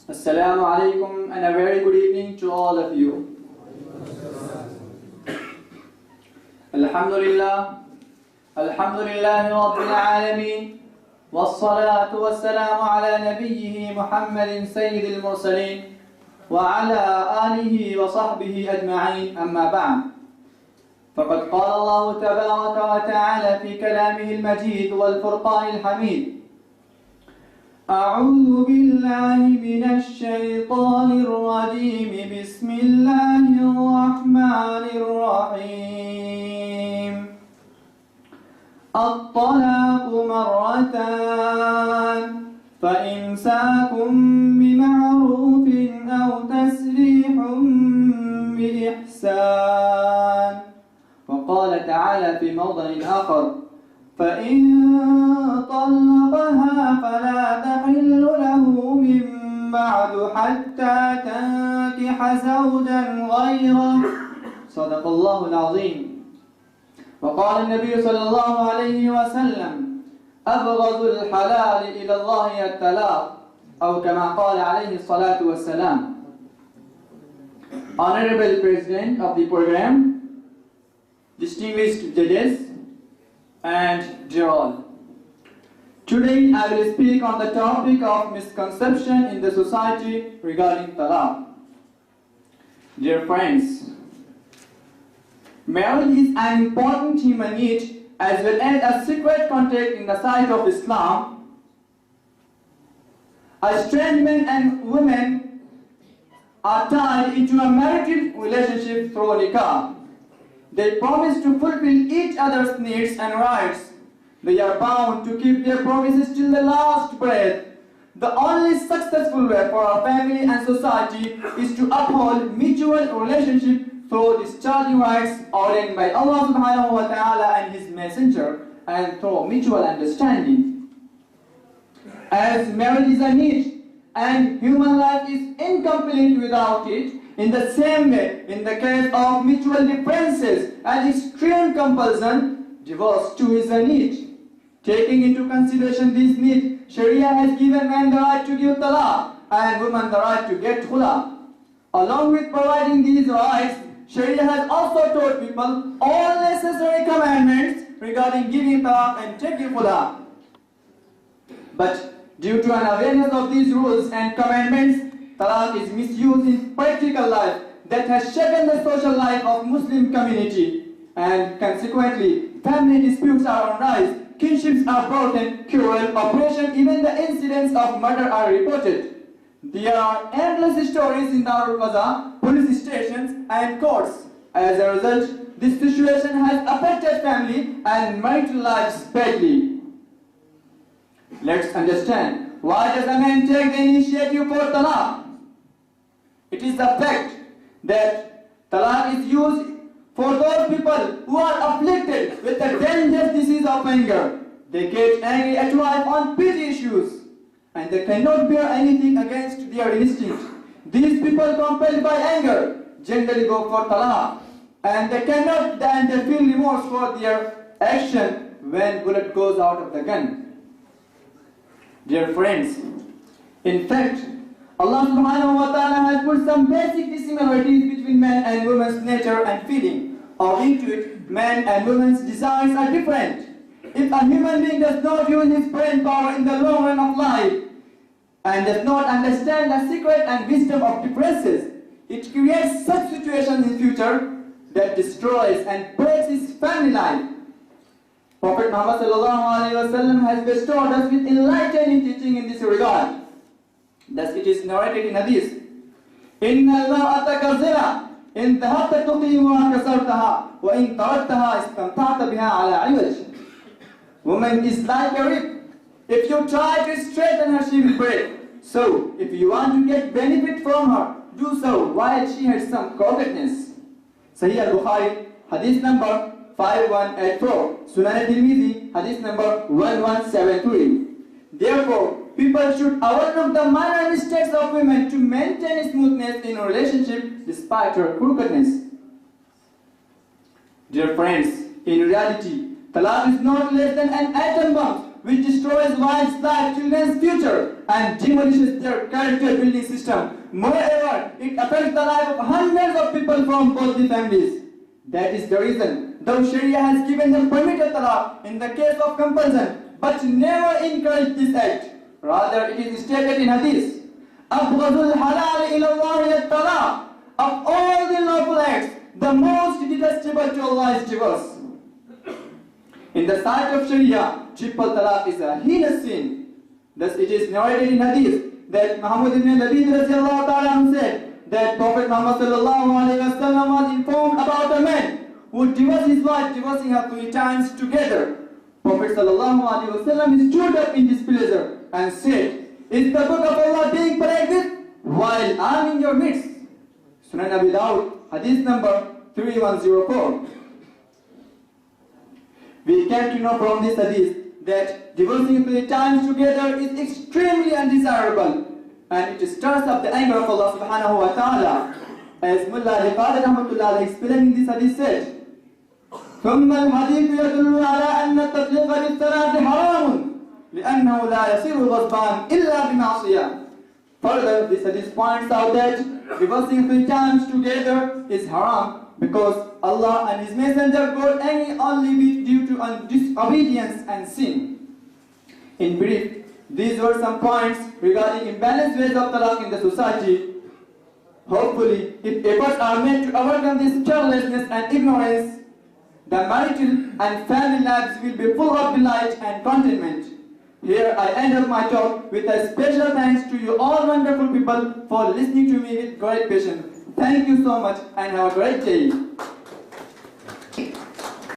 Assalamu alaikum and a very good evening to all of you. Alhamdulillah, Alhamdulillahi Rabbil Alameen, wassalatu wassalamu ala nabiyyihi Muhammadin Sayyidil Mursaleen, wa ala alihi wa sahbihi ajma'in, amma ba'd. فقد قال الله تبارك وتعالى في كلامه المجيد والفرقان الحميد: أعوذ بالله من الشيطان الرجيم بسم الله الرحمن الرحيم الطلاق مرتان فإمساك بمعروف أو تسريح بإحسان. وقال تعالى في موضع آخر: فإن طلقها فلا تحل له من بعد حتى تنكح زوجا غيره. صدق الله العظيم. وقال النبي صلى الله عليه وسلم: أبغض الحلال إلى الله الطلاق، أو كما قال عليه الصلاة والسلام. Honorable President of the program, distinguished judges, and dear all, today I will speak on the topic of misconception in the society regarding talaq. Dear friends, marriage is an important human need as well as a sacred contract in the sight of Islam. A strange man and woman are tied into a marital relationship through nikah. They promise to fulfill each other's needs and rights. They are bound to keep their promises till the last breath. The only successful way for our family and society is to uphold mutual relationship through discharging rights ordained by Allah subhanahu wa ta'ala and His Messenger, and through mutual understanding. As marriage is a need and human life is incomplete without it, in the same way, in the case of mutual differences and extreme compulsion, divorce too is a need. Taking into consideration this need, Sharia has given man the right to give talaq and woman the right to get khula. Along with providing these rights, Sharia has also taught people all necessary commandments regarding giving talaq and taking khula. But due to an awareness of these rules and commandments, talaq is misused in practical life that has shaken the social life of Muslim community, and consequently, family disputes are on rise, kinships are broken, cruel oppression, even the incidents of murder are reported. There are endless stories in Darul Qaza, police stations, and courts. As a result, this situation has affected family and marital lives badly. Let's understand, why does a man take the initiative for talaq? It is the fact that talaq is used for those people who are afflicted with the dangerous disease of anger. They get angry at life on petty issues, and they cannot bear anything against their instinct. These people, compelled by anger, generally go for talaq, and they feel remorse for their action when bullet goes out of the gun. Dear friends, in fact, Allah subhanahu wa ta'ala has put some basic dissimilarities between man and woman's nature and feeling. Owing to it, man and woman's desires are different. If a human being does not use his brain power in the long run of life and does not understand the secret and wisdom of differences, it creates such situations in future that destroys and breaks his family life. Prophet Muhammad sallallahu alaihi wasallam has bestowed us with enlightening teaching in this regard. Thus it is narrated in hadith: Inna al-mar'ata kazina, in dhahabta tuqimuha kasartaha, wa in taraktaha istamta'ta biha ala iwaj. Woman is like a whip. If you try to straighten her, she will break. So, if you want to get benefit from her, do so while she has some crookedness. Sahih al-Bukhari, hadith number 5184. Sunan al-Tirmidhi, hadith number 1173. Therefore, people should overlook the minor mistakes of women to maintain smoothness in a relationship despite her crookedness. Dear friends, in reality, talaq is not less than an atom bomb which destroys wives' life, children's future, and demolishes their character building system. Moreover, it affects the life of hundreds of people from both the families. That is the reason, though Sharia has given them permitted talaq in the case of compulsion, but never encouraged this act. Rather, it is stated in hadith, أَبْغَضُ الْحَلَالِ إِلَى اللَّهِ الطَّلَاقِ. Of all the lawful acts, the most detestable to Allah is divorce. In the sight of Sharia, triple talaq is a heinous sin. Thus it is narrated in hadith that Muhammad ibn Labid radiallahu ta'ala said that Prophet Muhammad sallallahu alayhi wa sallam was informed about a man who divorced his wife, divorcing her 3 times together. Prophet sallallahu alayhi wa sallam stood up in displeasure and said, "Is the book of Allah being played with while I am in your midst?" Sunan Abi Dawud, hadith number 3104. We came to know from this hadith that divorcing 3 times together is extremely undesirable, and it stirs up the anger of Allah subhanahu wa ta'ala. As Mullah Al-Qadi rahmatullah explaining this hadith said, ثم الحديث يدل على أن التطليق للثلاث حرام لأنه لا يصير غصبا إلا بمعصية. Further, this hadith points out that divorcing 3 times together is haram because Allah and His Messenger got angry only due to disobedience and sin. In brief, these were some points regarding imbalanced ways of talaq in the society. Hopefully, if efforts are made to overcome this carelessness and ignorance, the marital and family lives will be full of delight and contentment. Here I end up my talk with a special thanks to you all wonderful people for listening to me with great patience. Thank you so much and have a great day.